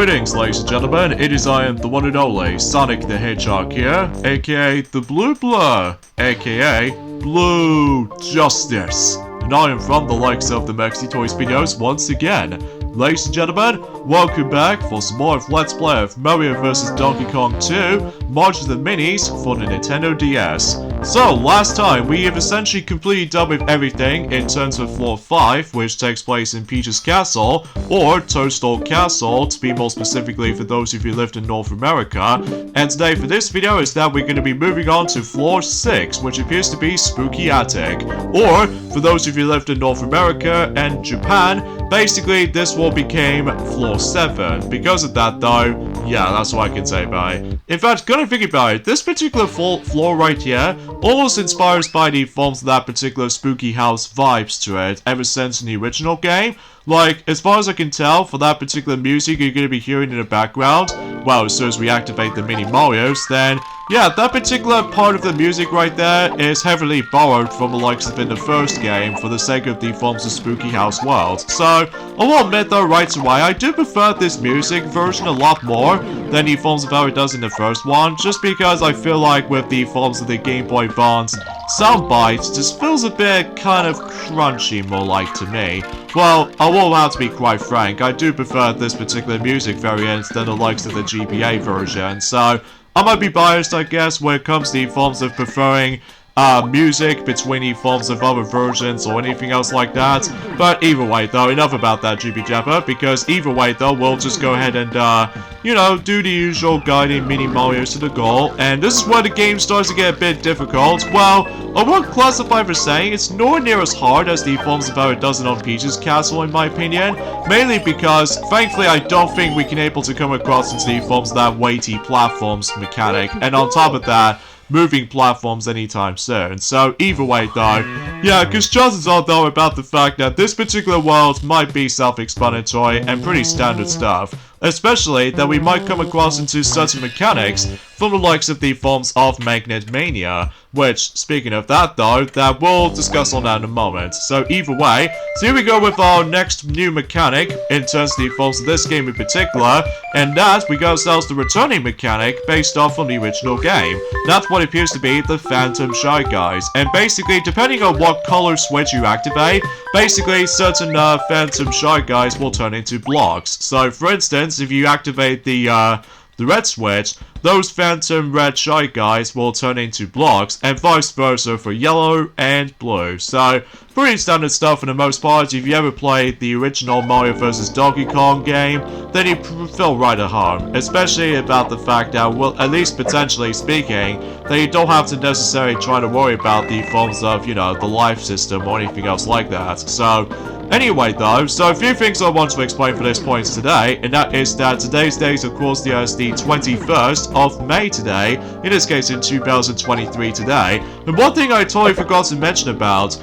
Greetings, ladies and gentlemen, it is I am the one and only Sonic the Hedgehog here, aka the Blue Blur, aka Blue Justice. And I am from the likes of the Mexi Toys videos once again. Ladies and gentlemen, welcome back for some more of Let's Play of Mario vs. Donkey Kong 2, March of the Minis for the Nintendo DS. So, last time we have essentially completely done with everything in terms of Floor 5, which takes place in Peach's Castle, or Toadstool Castle, to be more specifically for those of you who lived in North America. And today for this video is that we're going to be moving on to Floor 6, which appears to be Spooky Attic. Or, for those of you who lived in North America and Japan, basically this will become Floor 7. Because of that though, yeah, that's what I can say about it. In fact, gonna think about it, this particular floor right here almost inspires by the forms of that particular spooky house vibes to it ever since in the original game. Like, as far as I can tell, for that particular music you're going to be hearing in the background, well, as soon as we activate the Mini Marios, then, yeah, that particular part of the music right there is heavily borrowed from the likes of in the first game for the sake of the forms of Spooky House world. So, I will admit though right away, I do prefer this music version a lot more than the forms of how it does in the first one, just because I feel like with the forms of the Game Boy Advance sound bites, just feels a bit kind of crunchy more like to me. Well, I will have to be quite frank, I do prefer this particular music variant than the likes of the GBA version, so I might be biased I guess when it comes to the forms of preferring music between the forms of other versions or anything else like that. But either way though, enough about that Jibby Jabber, because either way though, we'll just go ahead and, you know, do the usual guiding Mini Marios to the goal. And this is where the game starts to get a bit difficult. Well, I won't classify for saying it's nowhere near as hard as the forms of how it does it on Peach's Castle in my opinion. Mainly because, thankfully, I don't think we can able to come across into the forms of that weighty platforms mechanic. And on top of that, moving platforms anytime soon. So either way though, yeah, because chances are though about the fact that this particular world might be self-explanatory and pretty standard stuff. Especially that we might come across into certain mechanics from the likes of the forms of Magnet Mania. Which, speaking of that though, that we'll discuss on that in a moment. So either way, so here we go with our next new mechanic in terms of the forms of this game in particular. And that, we got ourselves the returning mechanic based off from the original game. That's what appears to be the Phantom Shy Guys. And basically, depending on what color switch you activate, basically certain Phantom Shy Guys will turn into blocks. So for instance, if you activate the red switch, those Phantom Red Shy Guys will turn into blocks, and vice versa for yellow and blue. So, pretty standard stuff for the most part. If you ever played the original Mario vs. Donkey Kong game, then you feel right at home. Especially about the fact that, well, at least potentially speaking, that you don't have to necessarily try to worry about the forms of, you know, the life system or anything else like that. So, anyway though, so a few things I want to explain for this point today, and that is that today's date is of course the 21st of May today, in this case in 2023 today. And one thing I totally forgot to mention about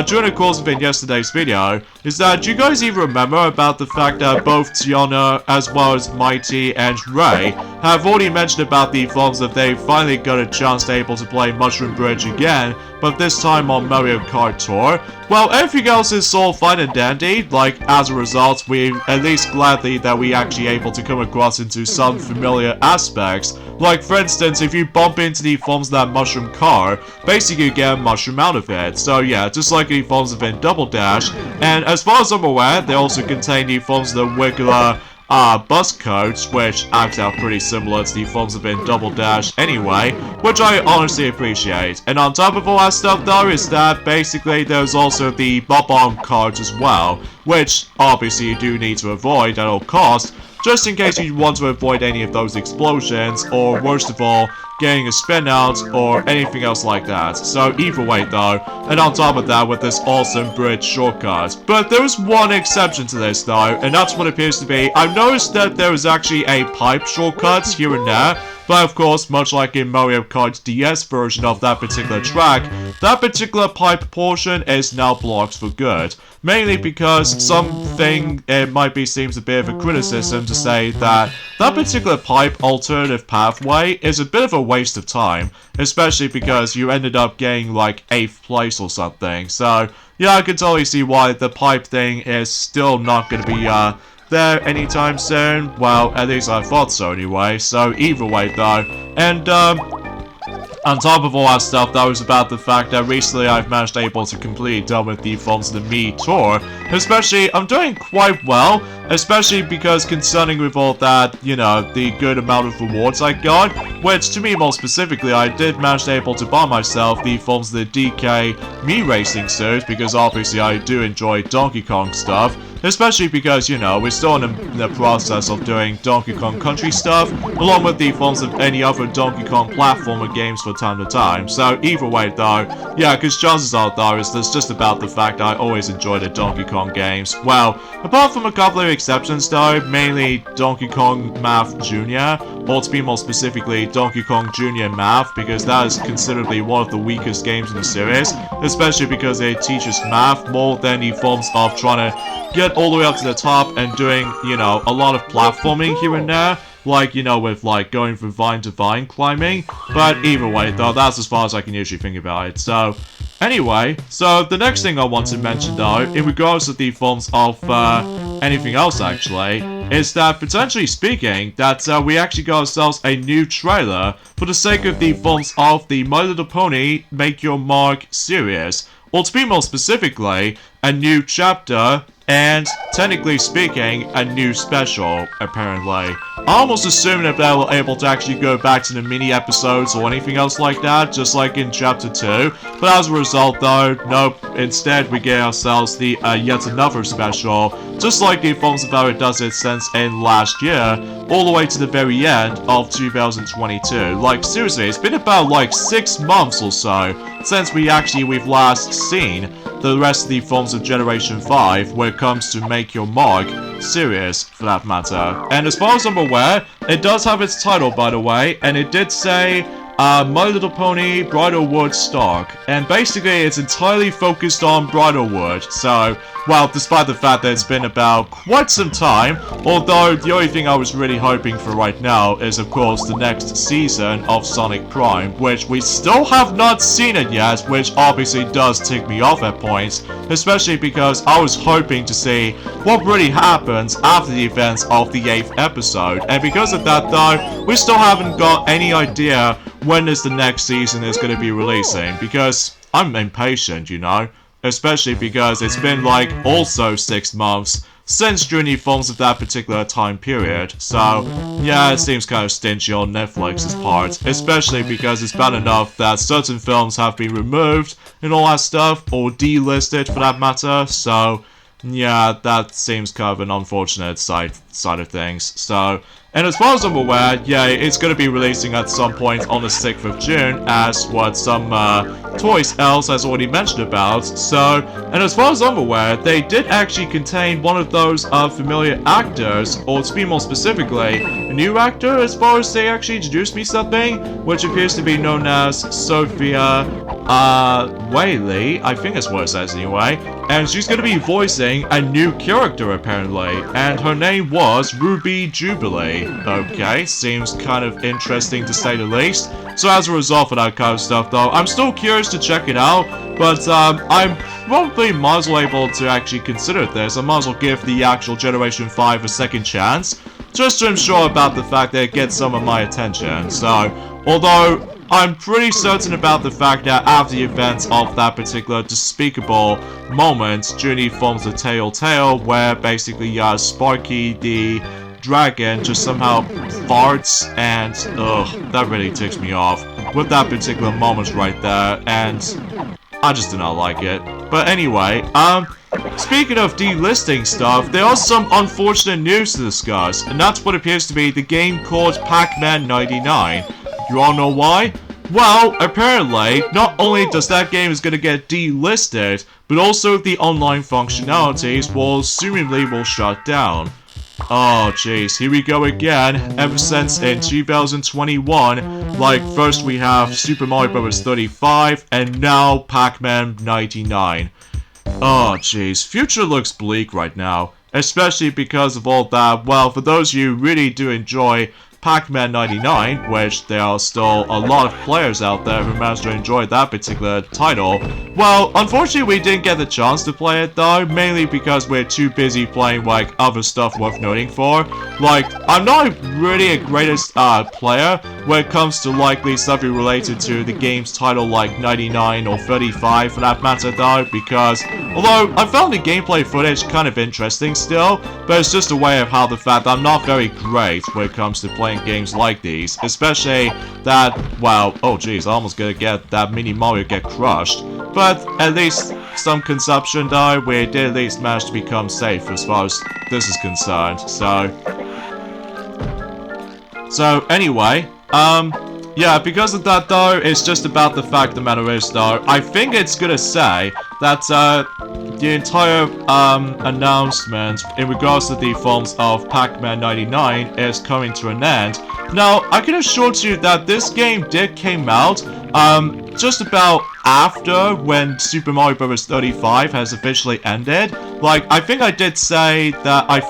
during the course of in yesterday's video is that do you guys even remember about the fact that both Tiana as well as Mighty and Ray have already mentioned about the forms that they finally got a chance to able to play Mushroom Bridge again, but this time on Mario Kart Tour? Well, everything else is all fine and dandy. Like, as a result, we're at least gladly that we actually able to come across into some familiar aspects. Like, for instance, if you bump into the forms of that mushroom car, basically you get a mushroom out of it. So yeah, just like the forms of in Double Dash. And as far as I'm aware, they also contain the forms of the regular bus codes, which act out pretty similar to the forms of in Double Dash anyway, which I honestly appreciate. And on top of all that stuff though, is that basically there's also the Bob-omb cards as well, which obviously you do need to avoid at all costs, just in case you want to avoid any of those explosions, or worst of all, getting a spin out, or anything else like that. So either way though, and on top of that with this awesome bridge shortcut. But there is one exception to this though, and that's what appears to be, I've noticed that there is actually a pipe shortcut here and there, but of course, much like in Mario Kart DS version of that particular track, that particular pipe portion is now blocked for good. Mainly because something, it might be seems a bit of a criticism to say that that particular pipe alternative pathway is a bit of a waste of time. Especially because you ended up getting like 8th place or something. So, yeah, I can totally see why the pipe thing is still not going to be there anytime soon. Well, at least I thought so anyway. So either way though, and on top of all that stuff, that was about the fact that recently I've managed able to complete done with the Forms of the Me tour. Especially, I'm doing quite well, especially because concerning with all that, you know, the good amount of rewards I got, which to me more specifically, I did manage able to buy myself the Forms of the DK Me Racing suit, because obviously I do enjoy Donkey Kong stuff. Especially because, you know, we're still in the process of doing Donkey Kong Country stuff, along with the forms of any other Donkey Kong platformer games from time to time. So either way though, yeah, because chances are though, is this just about the fact I always enjoy the Donkey Kong games. Well, apart from a couple of exceptions though, mainly Donkey Kong Math Jr., or to be more specifically, Donkey Kong Jr. Math, because that is considerably one of the weakest games in the series, especially because it teaches math more than the forms of trying to get all the way up to the top and doing, you know, a lot of platforming here and there, like, you know, with, like, going from vine to vine climbing. But either way, though, that's as far as I can usually think about it. So, anyway, so the next thing I want to mention, though, in regards to the forms of, anything else, actually, is that, potentially speaking, that, we actually got ourselves a new trailer for the sake of the forms of the My Little Pony Make Your Mark series. Or to be more specifically, a new chapter, and, technically speaking, a new special, apparently. I almost assumed that they were able to actually go back to the mini-episodes or anything else like that, just like in Chapter 2. But as a result, though, nope, instead we get ourselves the yet another special, just like the Forms of How It Does It since in last year, all the way to the very end of 2022. Like, seriously, it's been about, like, 6 months or so since we've last seen the rest of the forms of Generation 5 when it comes to Make Your Mark series, for that matter. And as far as I'm aware, it does have its title, by the way, and it did say My Little Pony Bridlewood Stock, and basically it's entirely focused on Bridlewood, so, well, despite the fact that it's been about quite some time, although the only thing I was really hoping for right now is, of course, the next season of Sonic Prime, which we still have not seen it yet, which obviously does tick me off at points, especially because I was hoping to see what really happens after the events of the 8th episode, and because of that though, we still haven't got any idea when is the next season is going to be releasing, because I'm impatient, you know, especially because it's been like also 6 months since during the forms of that particular time period, so yeah, it seems kind of stingy on Netflix's part, especially because it's bad enough that certain films have been removed and all that stuff, or delisted for that matter, so yeah, that seems kind of an unfortunate side of things, so. And as far as I'm aware, yeah, it's going to be releasing at some point on the 6th of June, as what some Toys else has already mentioned about. So, and as far as I'm aware, they did actually contain one of those familiar actors, or to be more specifically, a new actor as far as they actually introduced me something, which appears to be known as Sophia Whaley, I think that's what it says anyway, and she's going to be voicing a new character apparently, and her name was Ruby Jubilee. Okay, seems kind of interesting to say the least. So as a result of that kind of stuff though, I'm still curious to check it out, but I'm probably might as well able to actually consider this. I might as well give the actual Generation 5 a second chance, just to ensure about the fact that it gets some of my attention. So, although I'm pretty certain about the fact that after the events of that particular despicable moment, Junie forms a Telltale, where basically Sparky the dragon just somehow farts, and ugh, that really ticks me off with that particular moment right there, and I just do not like it. But anyway, speaking of delisting stuff, there are some unfortunate news to discuss, and that's what appears to be the game called Pac-Man 99. You all know why? Well, apparently, not only does that game is gonna get delisted, but also the online functionalities will assumingly shut down. Oh jeez, here we go again. Ever since in 2021, like first we have Super Mario Bros. 35, and now Pac-Man 99. Oh jeez, future looks bleak right now. Especially because of all that, well, for those of you who really do enjoy Pac-Man 99, which there are still a lot of players out there who managed to enjoy that particular title. Well, unfortunately we didn't get the chance to play it though, mainly because we're too busy playing like other stuff worth noting for. Like, I'm not really a greatest player when it comes to likely something related to the game's title like 99 or 35 for that matter though, because although I found the gameplay footage kind of interesting still, but it's just a way of how the fact that I'm not very great when it comes to playing games like these, especially that, well, oh jeez, I almost gonna get that Mini Mario get crushed, but at least some consumption though, we did at least manage to become safe as far as this is concerned, so anyway, yeah, because of that though, it's just about the fact the matter is though, I think it's gonna say that, the entire, announcement in regards to the forms of Pac-Man 99 is coming to an end. Now, I can assure you that this game did came out, just about after when Super Mario Bros. 35 has officially ended. Like, I think I did say that, I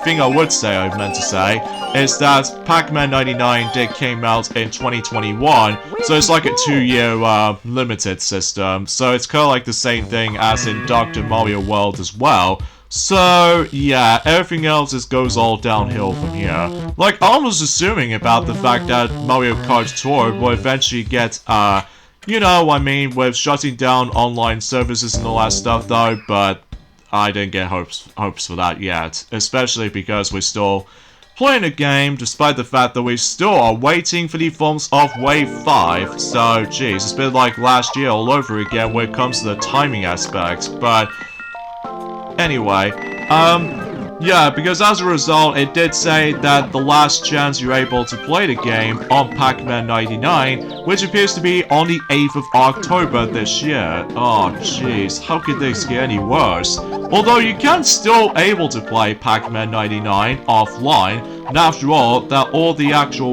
meant to say, is that Pac-Man 99 did came out in 2021, so it's like a 2-year, limited system, so it's kind of like the same thing as in Dr. Mario World as well. So, yeah, everything else just goes all downhill from here. Like, I was assuming about the fact that Mario Kart Tour will eventually get, you know, I mean, with shutting down online services and all that stuff though, but I didn't get hopes for that yet, especially because we're still playing a game, despite the fact that we still are waiting for the forms of Wave 5, so, geez, it's been like last year all over again when it comes to the timing aspect, but anyway, yeah, because as a result, it did say that the last chance you're able to play the game on Pac-Man 99, which appears to be on the 8th of October this year. Oh, jeez, how could this get any worse? Although you can still able to play Pac-Man 99 offline, and after all, that all the actual,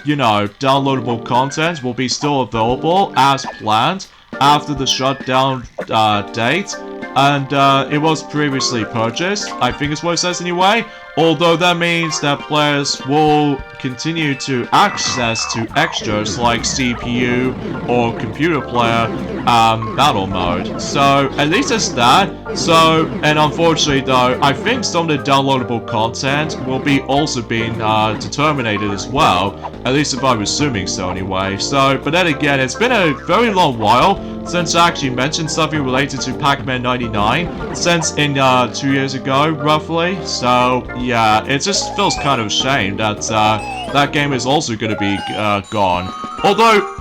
you know, downloadable content will be still available as planned after the shutdown, date. And, it was previously purchased, I think is what it says anyway, although that means that players will continue to access to extras like CPU or computer player, battle mode. So, at least it's that. So, and unfortunately though, I think some of the downloadable content will be also being, terminated as well, at least if I'm assuming so anyway. So, but then again, it's been a very long while since I actually mentioned something related to Pac-Man 99, since in 2 years ago, roughly. So, yeah, it just feels kind of a shame that that game is also going to be gone. Although,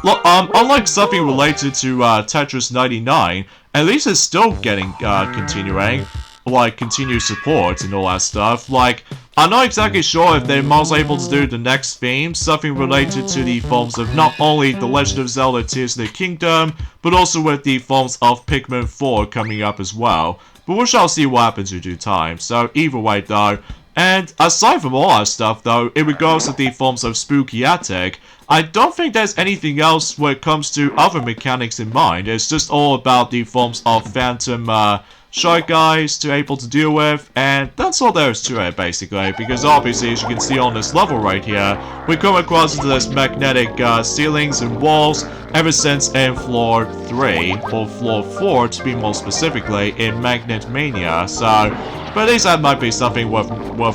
unlike something related to Tetris 99, at least it's still getting continuing, like continued support and all that stuff. Like, I'm not exactly sure if they're most able to do the next theme, something related to the forms of not only The Legend of Zelda Tears of the Kingdom, but also with the forms of Pikmin 4 coming up as well. But we shall see what happens in due time, so either way though. And aside from all that stuff though, in regards to the forms of Spooky Attic, I don't think there's anything else when it comes to other mechanics in mind. It's just all about the forms of Phantom, Shy Guys to able to deal with, and that's all there is to it basically, because obviously as you can see on this level right here, we come across into this magnetic ceilings and walls ever since in floor 3, or floor 4 to be more specifically, in Magnet Mania, so, but at least that might be something worth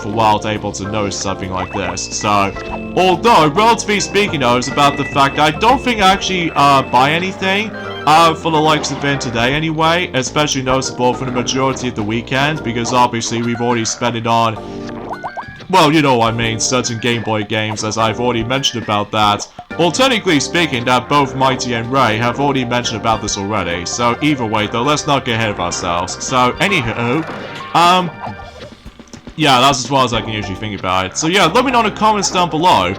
a while to able to notice something like this. So, although, relatively speaking though, it's about the fact I don't think I actually buy anything for the likes of it today anyway, especially noticeable for the majority of the weekend, because obviously we've already spent it on, well, you know what I mean, certain Game Boy games, as I've already mentioned about that. Well, technically speaking, that both Mighty and Ray have already mentioned about this already, so either way though, let's not get ahead of ourselves. So, anywho, yeah, that's as far as I can usually think about it. So yeah, let me know in the comments down below,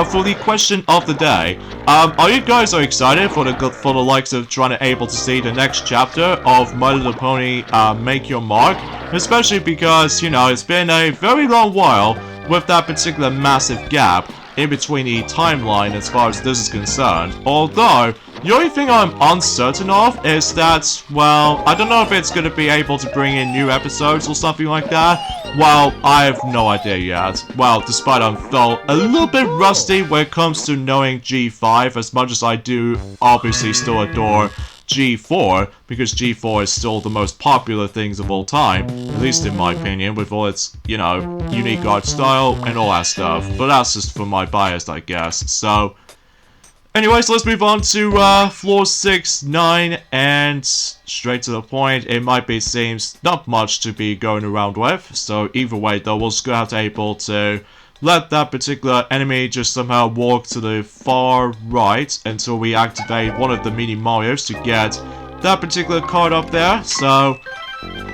for the question of the day. Are you guys excited for the likes of trying to able to see the next chapter of My Little Pony, Make Your Mark? Especially because, you know, it's been a very long while with that particular massive gap in between the timeline as far as this is concerned. Although, The only thing I'm uncertain of is that, well, I don't know if it's going to be able to bring in new episodes or something like that. Well, I have no idea yet. Well, despite I'm still a little bit rusty when it comes to knowing G5, as much as I do obviously still adore G4, because G4 is still the most popular things of all time, at least in my opinion, with all its, you know, unique art style and all that stuff. But that's just for my bias, I guess. So, anyways, let's move on to floor 6, 9, and straight to the point. It might be seems not much to be going around with, so either way though, we're just gonna have to able to let that particular enemy just somehow walk to the far right until we activate one of the mini Marios to get that particular card up there. So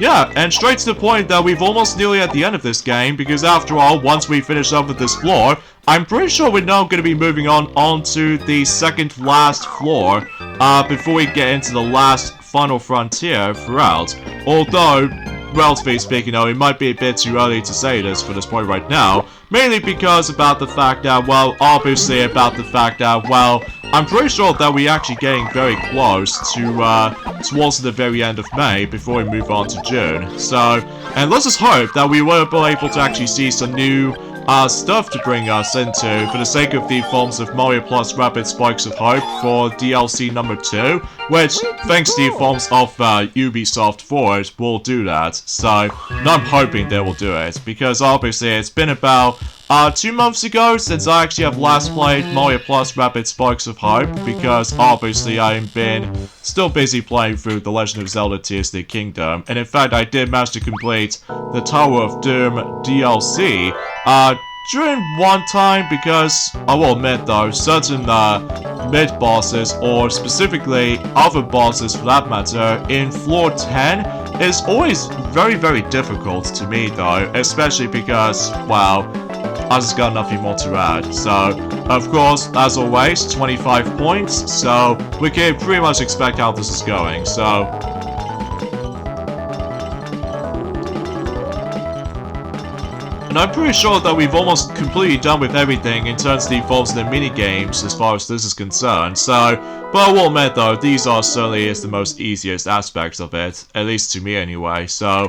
yeah, and straight to the point that we've almost nearly at the end of this game, because after all, once we finish up with this floor, I'm pretty sure we're now going to be moving on to the second last floor, before we get into the last final frontier throughout. Although, relatively speaking, though, it might be a bit too early to say this for this point right now, mainly because about the fact that, well, obviously about the fact that, well, I'm pretty sure that we're actually getting very close to, towards the very end of May before we move on to June. So, and let's just hope that we will be able to actually see some new stuff to bring us into for the sake of the forms of Mario Plus Rapid Spikes of Hope for DLC number 2, which, thanks to the forms of Ubisoft Forward, will do that. So, and I'm hoping they will do it, because obviously it's been about 2 months ago since I actually have last played Mario Plus Rapid Spikes of Hope, because obviously I've been still busy playing through The Legend of Zelda Tears of the Kingdom, and in fact I did manage to complete the Tower of Doom DLC during one time, because I will admit though, certain mid-bosses, or specifically other bosses for that matter, in floor 10 is always very difficult to me though, especially because, well, I just got nothing more to add. So, of course, as always, 25 points, so we can pretty much expect how this is going, so and I'm pretty sure that we've almost completely done with everything in terms of the forms of the mini-games as far as this is concerned, so, but I will admit though, these are certainly the most easiest aspects of it, at least to me anyway, so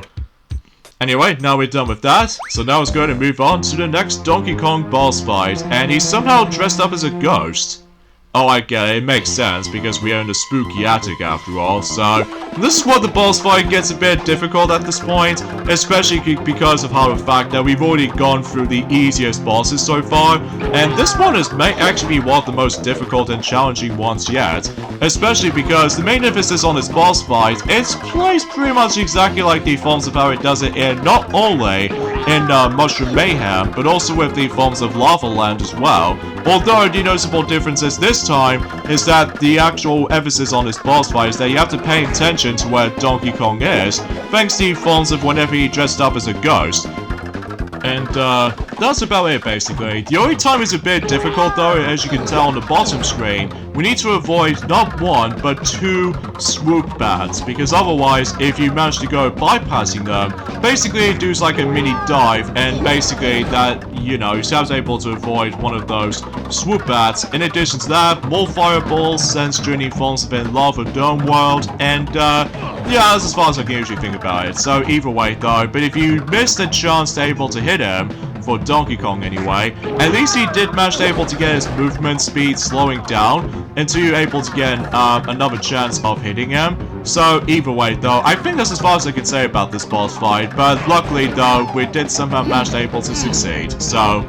anyway, now we're done with that, so now it's going to move on to the next Donkey Kong boss fight, and he's somehow dressed up as a ghost. Oh, I get it, it makes sense, because we are in the spooky attic after all, so this is where the boss fight gets a bit difficult at this point, especially because of how the fact that we've already gone through the easiest bosses so far, and this one may actually be one of the most difficult and challenging ones yet, especially because the main emphasis on this boss fight, it plays pretty much exactly like the forms of how it does it in not only in Mushroom Mayhem, but also with the forms of Lava Land as well. Although the noticeable differences this time is that the actual emphasis on this boss fight is that you have to pay attention to where Donkey Kong is, thanks to the forms of whenever he dressed up as a ghost. And that's about it basically. The only time is a bit difficult though, as you can tell on the bottom screen. We need to avoid not 1, but 2 swoop bats, because otherwise, if you manage to go bypassing them, basically it does like a mini dive, and basically that, you know, you're able to avoid one of those swoop bats. In addition to that, more fireballs, since journey forms have been Lava Dome World, and yeah, that's as far as I can usually think about it. So either way though, but if you missed a chance to able to hit him, for Donkey Kong anyway, at least he did manage to able to get his movement speed slowing down until you're able to get another chance of hitting him. So either way though, I think that's as far as I can say about this boss fight, but luckily though, we did somehow manage to able to succeed, so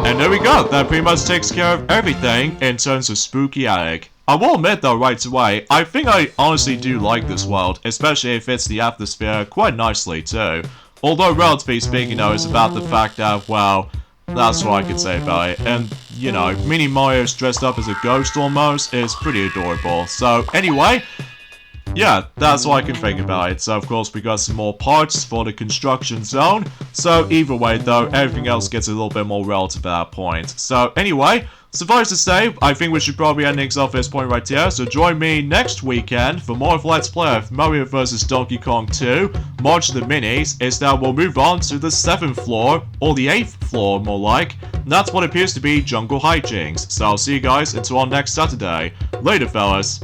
and there we go, that pretty much takes care of everything in terms of Spooky Attic. I will admit though right away, I think I honestly do like this world, especially if it fits the atmosphere quite nicely too. Although relatively speaking though, it's about the fact that, well, that's what I could say about it. And, you know, Mini Mario's dressed up as a ghost almost is pretty adorable. So anyway, Yeah, that's all I can think about it. So of course we got some more parts for the construction zone. So either way though, everything else gets a little bit more relative at that point. So anyway, suffice to say, I think we should probably end things off at this point right here. So join me next weekend for more of Let's Play of Mario vs. Donkey Kong 2, March of the Minis. Is that we'll move on to the 7th floor, or the 8th floor more like. And that's what appears to be Jungle Hijinks. So I'll see you guys until on next Saturday. Later fellas.